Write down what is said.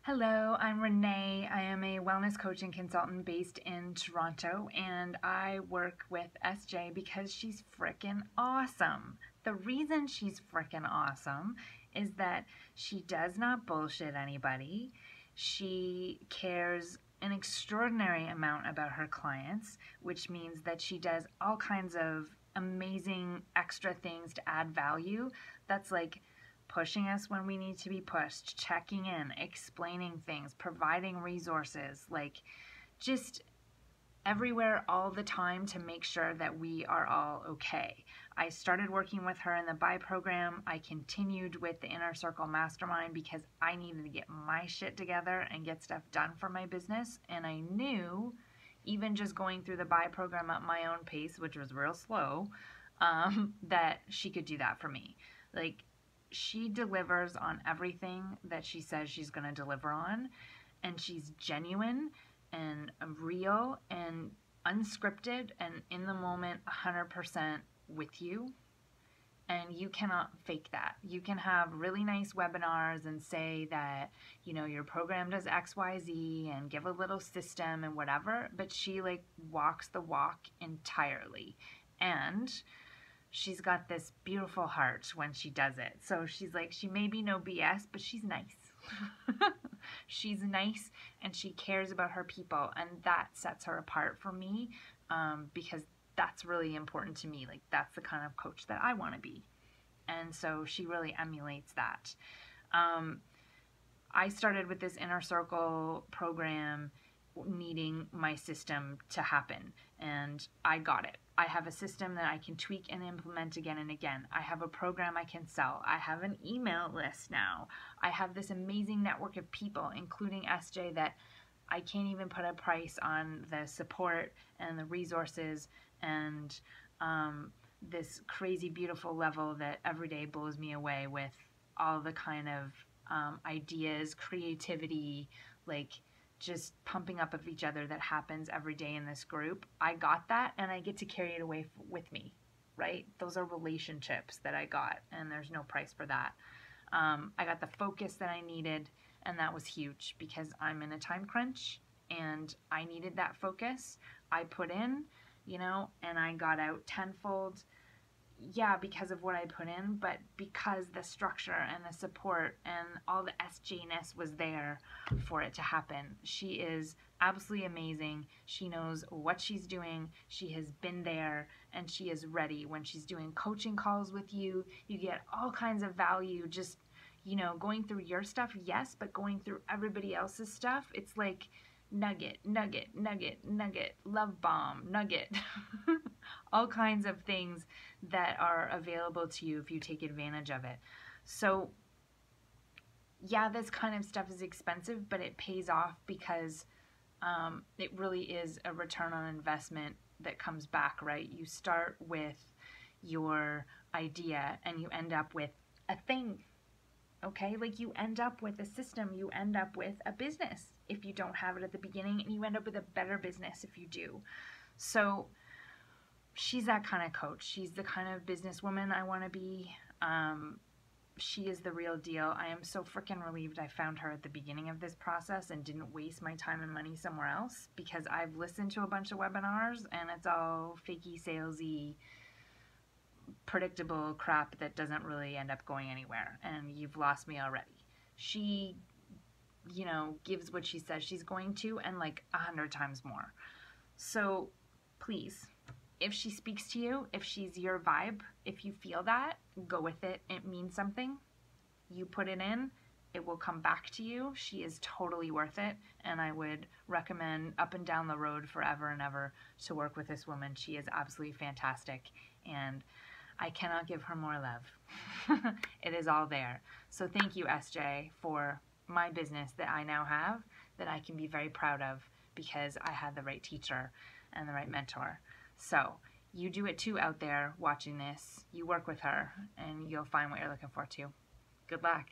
Hello, I'm Renee. I am a wellness coach and consultant based in Toronto, and I work with SJ because she's freaking awesome. The reason she's freaking awesome is that she does not bullshit anybody. She cares an extraordinary amount about her clients, which means that she does all kinds of amazing extra things to add value. That's like pushing us when we need to be pushed, checking in, explaining things, providing resources, like just everywhere all the time to make sure that we are all okay. I started working with her in the Buy program. I continued with the Inner Circle Mastermind because I needed to get my shit together and get stuff done for my business. And I knew, even just going through the Buy program at my own pace, which was real slow, that she could do that for me. Like, she delivers on everything that she says she's going to deliver on, and she's genuine and real and unscripted and in the moment 100% with you, and you cannot fake that. You can have really nice webinars and say that, you know, your program does XYZ and give a little system and whatever, but she like walks the walk entirely. And she's got this beautiful heart when she does it. So she's like, she may be no BS, but she's nice. She's nice and she cares about her people, and that sets her apart from me, because that's really important to me. Like, that's the kind of coach that I want to be. And so she really emulates that. I started with this Inner Circle program needing my system to happen, and I got it. I have a system that I can tweak and implement again and again. I have a program I can sell. I have an email list now. I have this amazing network of people, including SJ, that I can't even put a price on the support and the resources and this crazy beautiful level that every day blows me away with all the kind of ideas, creativity, like just pumping up of each other that happens every day in this group. I got that, and I get to carry it away with me, right? Those are relationships that I got, and there's no price for that. I got the focus that I needed, and that was huge because I'm in a time crunch and I needed that focus. I put in, and I got out tenfold. Yeah, because of what I put in, but because the structure and the support and all the SJ-ness was there for it to happen. She is absolutely amazing. She knows what she's doing. She has been there, and she is ready. When she's doing coaching calls with you, you get all kinds of value just, going through your stuff, yes, but going through everybody else's stuff, it's like nugget, nugget, nugget, nugget, love bomb, nugget. All kinds of things that are available to you if you take advantage of it. So yeah, this kind of stuff is expensive, but it pays off because it really is a return on investment that comes back, right? You start with your idea and you end up with a thing. Okay, like you end up with a system, you end up with a business if you don't have it at the beginning, and you end up with a better business if you do. So she's that kind of coach. She's the kind of businesswoman I want to be. She is the real deal. I am so freaking relieved I found her at the beginning of this process and didn't waste my time and money somewhere else, because I've listened to a bunch of webinars and it's all fakey, salesy, predictable crap that doesn't really end up going anywhere, and you've lost me already. She, gives what she says she's going to, and like 100 times more. So please, if she speaks to you, if she's your vibe, if you feel that, go with it. It means something. You put it in, it will come back to you. She is totally worth it, and I would recommend up and down the road forever and ever to work with this woman. She is absolutely fantastic, and I cannot give her more love. It is all there. So thank you, SJ, for my business that I now have, that I can be very proud of because I had the right teacher and the right mentor. So you do it too out there watching this. You work with her and you'll find what you're looking for too. Good luck.